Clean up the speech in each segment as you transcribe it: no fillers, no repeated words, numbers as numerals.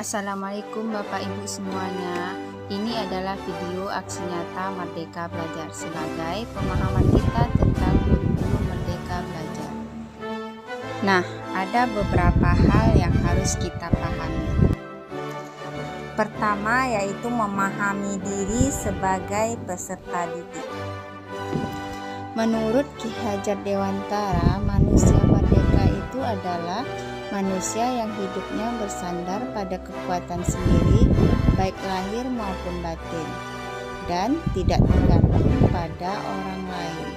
Assalamualaikum Bapak Ibu semuanya. Ini adalah video aksi nyata Merdeka Belajar sebagai pemahaman kita tentang kurikulum Merdeka Belajar. Nah, ada beberapa hal yang harus kita pahami. Pertama, yaitu memahami diri sebagai peserta didik. Menurut Ki Hajar Dewantara, manusia merdeka itu adalah manusia yang hidupnya bersandar pada kekuatan sendiri, baik lahir maupun batin, dan tidak tergantung pada orang lain.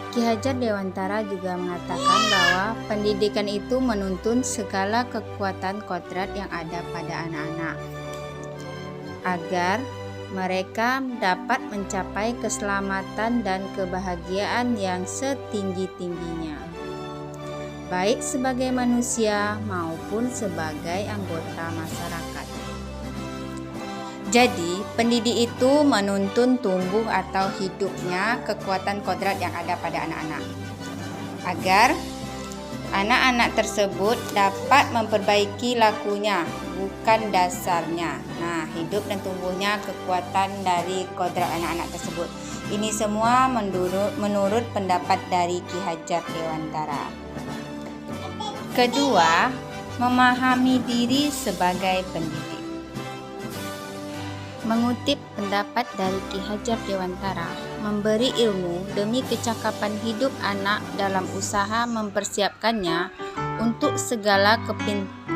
Ki Hajar Dewantara juga mengatakan bahwa pendidikan itu menuntun segala kekuatan kodrat yang ada pada anak-anak, agar mereka dapat mencapai keselamatan dan kebahagiaan yang setinggi-tingginya, baik sebagai manusia maupun sebagai anggota masyarakat. Jadi, pendidik itu menuntun tumbuh atau hidupnya kekuatan kodrat yang ada pada anak-anak, agar anak-anak tersebut dapat memperbaiki lakunya, bukan dasarnya. Nah, hidup dan tumbuhnya kekuatan dari kodrat anak-anak tersebut. Ini semua menurut pendapat dari Ki Hajar Dewantara. Kedua, memahami diri sebagai pendidik. Mengutip pendapat dari Ki Hajar Dewantara, memberi ilmu demi kecakapan hidup anak dalam usaha mempersiapkannya untuk segala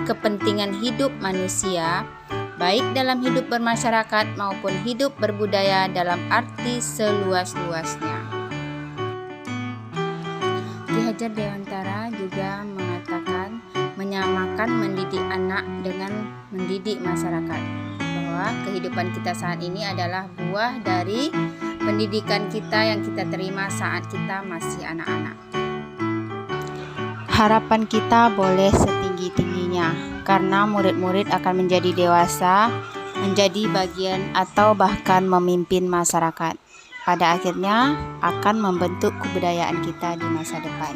kepentingan hidup manusia, baik dalam hidup bermasyarakat maupun hidup berbudaya dalam arti seluas-luasnya. Ki Hajar Dewantara juga mengatakan menyamakan mendidik anak dengan mendidik masyarakat, bahwa kehidupan kita saat ini adalah buah dari pendidikan kita yang kita terima saat kita masih anak-anak. Harapan kita boleh setinggi-tingginya, karena murid-murid akan menjadi dewasa, menjadi bagian atau bahkan memimpin masyarakat. Pada akhirnya akan membentuk kebudayaan kita di masa depan.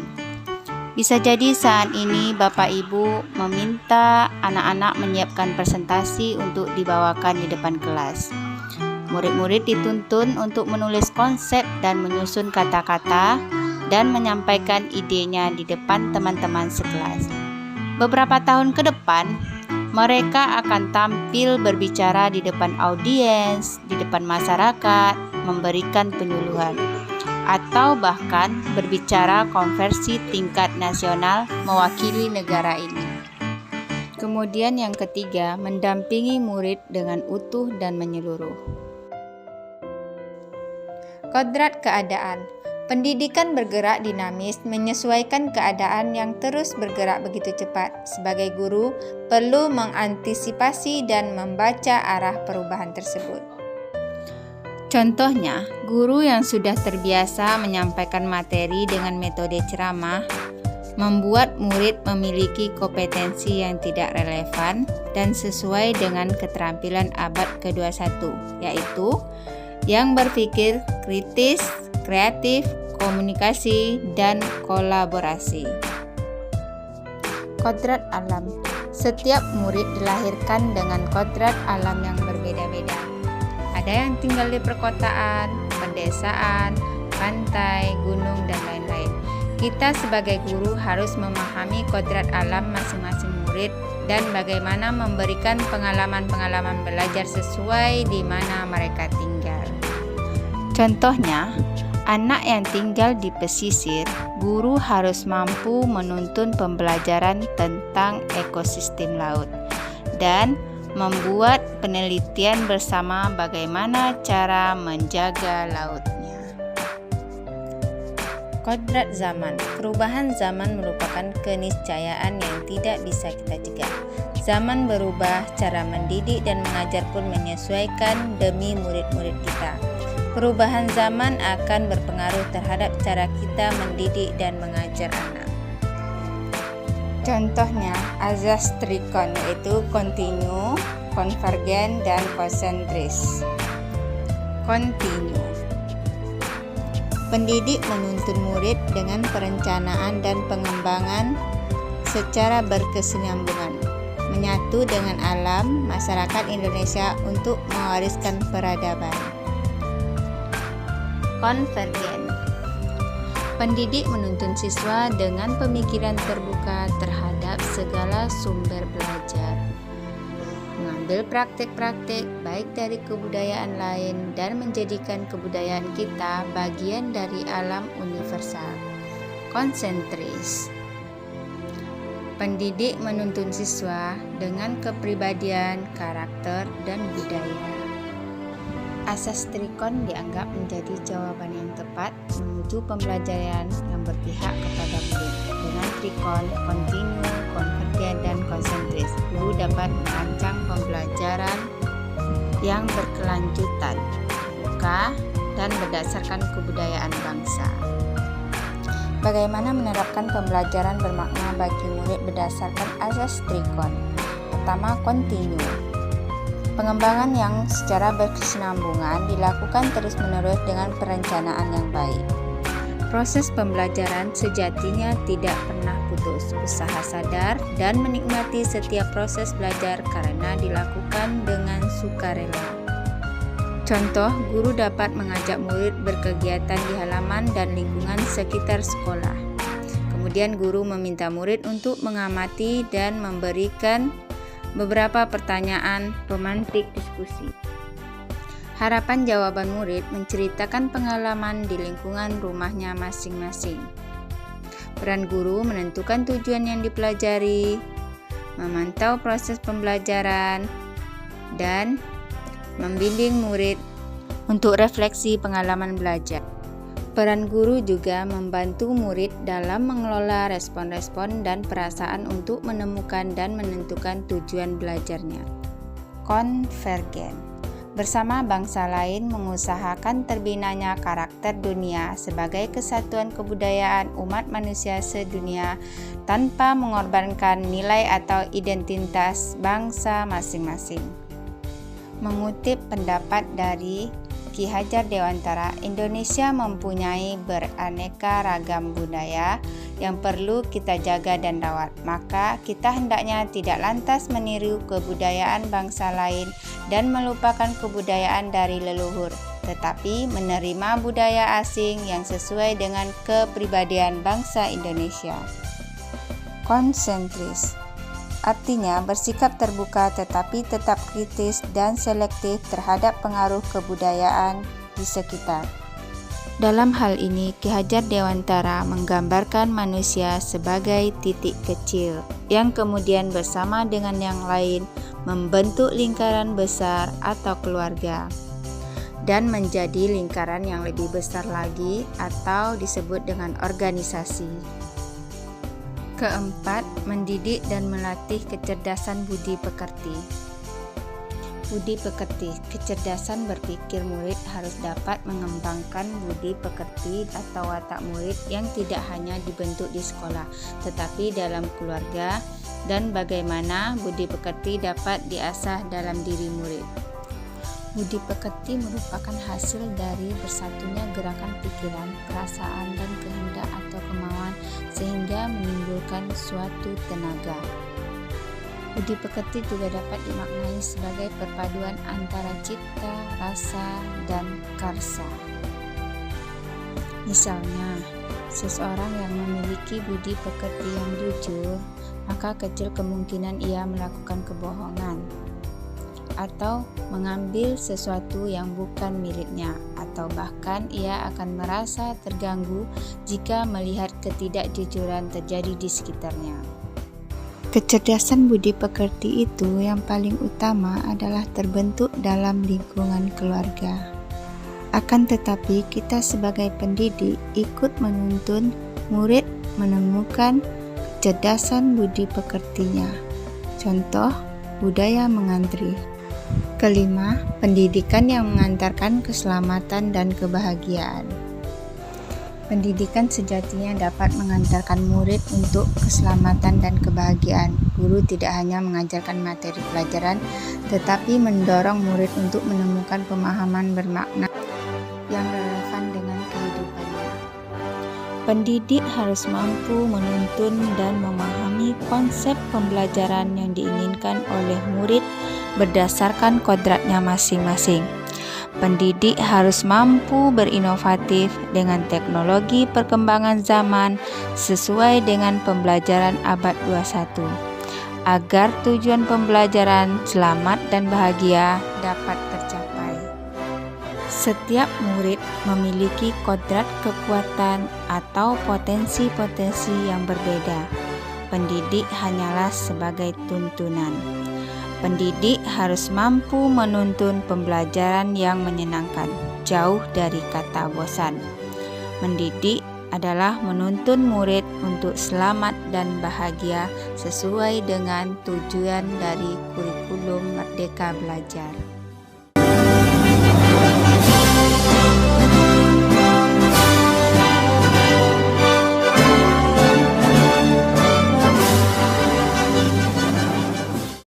Bisa jadi saat ini Bapak Ibu meminta anak-anak menyiapkan presentasi untuk dibawakan di depan kelas. Murid-murid dituntun untuk menulis konsep dan menyusun kata-kata dan menyampaikan idenya di depan teman-teman sekelas. Beberapa tahun ke depan, mereka akan tampil berbicara di depan audiens, di depan masyarakat, memberikan penyuluhan, atau bahkan berbicara konversi tingkat nasional mewakili negara ini. Kemudian yang ketiga, mendampingi murid dengan utuh dan menyeluruh. Kodrat keadaan. Pendidikan bergerak dinamis, menyesuaikan keadaan yang terus bergerak begitu cepat. Sebagai guru, perlu mengantisipasi dan membaca arah perubahan tersebut. Contohnya, guru yang sudah terbiasa menyampaikan materi dengan metode ceramah membuat murid memiliki kompetensi yang tidak relevan dan sesuai dengan keterampilan abad ke-21, yaitu yang berpikir kritis, kreatif, komunikasi, dan kolaborasi. Kodrat alam. Setiap murid dilahirkan dengan kodrat alam yang berbeda-beda. Ada yang tinggal di perkotaan, pedesaan, pantai, gunung, dan lain-lain. Kita sebagai guru harus memahami kodrat alam masing-masing murid dan bagaimana memberikan pengalaman-pengalaman belajar sesuai di mana mereka tinggal. Contohnya, anak yang tinggal di pesisir, guru harus mampu menuntun pembelajaran tentang ekosistem laut dan membuat penelitian bersama bagaimana cara menjaga lautnya. Kodrat zaman. Perubahan zaman merupakan keniscayaan yang tidak bisa kita cegah. Zaman berubah, cara mendidik dan mengajar pun menyesuaikan demi murid-murid kita. Perubahan zaman akan berpengaruh terhadap cara kita mendidik dan mengajar anak. Contohnya, azas trikon, yaitu kontinu, konvergen, dan konsentris. Kontinu. Pendidik menuntun murid dengan perencanaan dan pengembangan secara berkesinambungan. menyatu dengan alam masyarakat Indonesia untuk mewariskan peradaban. Konvergen. Pendidik menuntun siswa dengan pemikiran terbuka terhadap segala sumber belajar, mengambil praktik-praktik baik dari kebudayaan lain dan menjadikan kebudayaan kita bagian dari alam universal. Konsentris. Pendidik menuntun siswa dengan kepribadian, karakter, dan budaya. Asas Trikon dianggap menjadi jawaban yang tepat menuju pembelajaran yang berpihak kepada murid. Dengan Trikon, kontinu, konvergen, dan konsentris, guru dapat merancang pembelajaran yang berkelanjutan, terbuka, dan berdasarkan kebudayaan bangsa. Bagaimana menerapkan pembelajaran bermakna bagi murid berdasarkan asas Trikon? Pertama, kontinu. Pengembangan yang secara berkesinambungan dilakukan terus-menerus dengan perencanaan yang baik. Proses pembelajaran sejatinya tidak pernah putus. Usaha sadar dan menikmati setiap proses belajar karena dilakukan dengan sukarela. Contoh, guru dapat mengajak murid berkegiatan di halaman dan lingkungan sekitar sekolah. Kemudian guru meminta murid untuk mengamati dan memberikan beberapa pertanyaan pemantik diskusi. Harapan jawaban murid menceritakan pengalaman di lingkungan rumahnya masing-masing. Peran guru menentukan tujuan yang dipelajari, memantau proses pembelajaran, dan membimbing murid untuk refleksi pengalaman belajar. Peran guru juga membantu murid dalam mengelola respon-respon dan perasaan untuk menemukan dan menentukan tujuan belajarnya. Konvergen. Bersama bangsa lain mengusahakan terbinanya karakter dunia sebagai kesatuan kebudayaan umat manusia sedunia tanpa mengorbankan nilai atau identitas bangsa masing-masing. Mengutip pendapat dari Ki Hajar Dewantara, Indonesia mempunyai beraneka ragam budaya yang perlu kita jaga dan rawat. Maka kita hendaknya tidak lantas meniru kebudayaan bangsa lain dan melupakan kebudayaan dari leluhur, tetapi menerima budaya asing yang sesuai dengan kepribadian bangsa Indonesia. Konsentris. Artinya bersikap terbuka tetapi tetap kritis dan selektif terhadap pengaruh kebudayaan di sekitar. Dalam hal ini, Ki Hajar Dewantara menggambarkan manusia sebagai titik kecil yang kemudian bersama dengan yang lain membentuk lingkaran besar atau keluarga dan menjadi lingkaran yang lebih besar lagi atau disebut dengan organisasi. Keempat, mendidik dan melatih kecerdasan budi pekerti. Budi pekerti, kecerdasan berpikir murid harus dapat mengembangkan budi pekerti atau watak murid yang tidak hanya dibentuk di sekolah, tetapi dalam keluarga, dan bagaimana budi pekerti dapat diasah dalam diri murid. Budi pekerti merupakan hasil dari bersatunya gerakan pikiran, perasaan, dan kehendak atau kemauan sehingga menimbulkan suatu tenaga. Budi pekerti juga dapat dimaknai sebagai perpaduan antara cipta, rasa, dan karsa. Misalnya, seseorang yang memiliki budi pekerti yang jujur, maka kecil kemungkinan ia melakukan kebohongan atau mengambil sesuatu yang bukan miliknya, atau bahkan ia akan merasa terganggu jika melihat ketidakjujuran terjadi di sekitarnya. Kecerdasan budi pekerti itu yang paling utama adalah terbentuk dalam lingkungan keluarga. Akan tetapi kita sebagai pendidik ikut menuntun murid menemukan kecerdasan budi pekertinya. Contoh, budaya mengantri. Kelima, pendidikan yang mengantarkan keselamatan dan kebahagiaan. Pendidikan sejatinya dapat mengantarkan murid untuk keselamatan dan kebahagiaan. Guru tidak hanya mengajarkan materi pelajaran, tetapi mendorong murid untuk menemukan pemahaman bermakna yang relevan dengan kehidupannya. Pendidik harus mampu menuntun dan memahami memahami konsep pembelajaran yang diinginkan oleh murid berdasarkan kodratnya masing-masing. Pendidik harus mampu berinovatif dengan teknologi perkembangan zaman sesuai dengan pembelajaran abad 21, agar tujuan pembelajaran selamat dan bahagia dapat tercapai. Setiap murid memiliki kodrat kekuatan atau potensi-potensi yang berbeda. Pendidik hanyalah sebagai tuntunan. Pendidik harus mampu menuntun pembelajaran yang menyenangkan, jauh dari kata bosan. Mendidik adalah menuntun murid untuk selamat dan bahagia sesuai dengan tujuan dari kurikulum Merdeka Belajar.